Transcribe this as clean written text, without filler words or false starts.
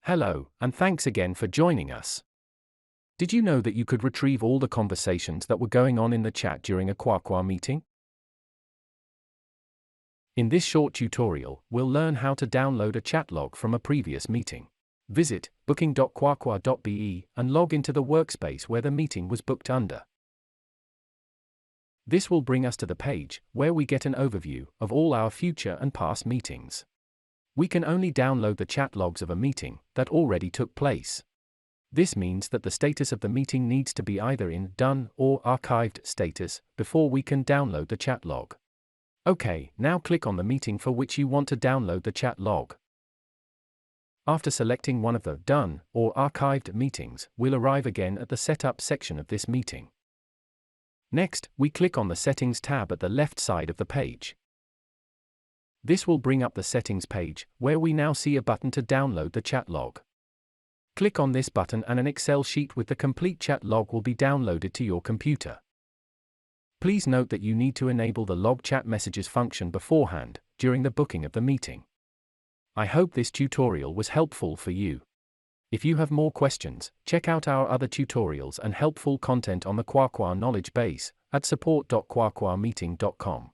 Hello, and thanks again for joining us. Did you know that you could retrieve all the conversations that were going on in the chat during a QuaQua meeting? In this short tutorial, we'll learn how to download a chat log from a previous meeting. Visit booking.quaqua.be and log into the workspace where the meeting was booked under. This will bring us to the page where we get an overview of all our future and past meetings. We can only download the chat logs of a meeting that already took place. This means that the status of the meeting needs to be either in done or archived status before we can download the chat log. OK, now click on the meeting for which you want to download the chat log. After selecting one of the done or archived meetings, we'll arrive again at the Setup section of this meeting. Next, we click on the Settings tab at the left side of the page. This will bring up the Settings page, where we now see a button to download the chat log. Click on this button and an Excel sheet with the complete chat log will be downloaded to your computer. Please note that you need to enable the log chat messages function beforehand, during the booking of the meeting. I hope this tutorial was helpful for you. If you have more questions, check out our other tutorials and helpful content on the QuaQua knowledge base at support.quaquameeting.com.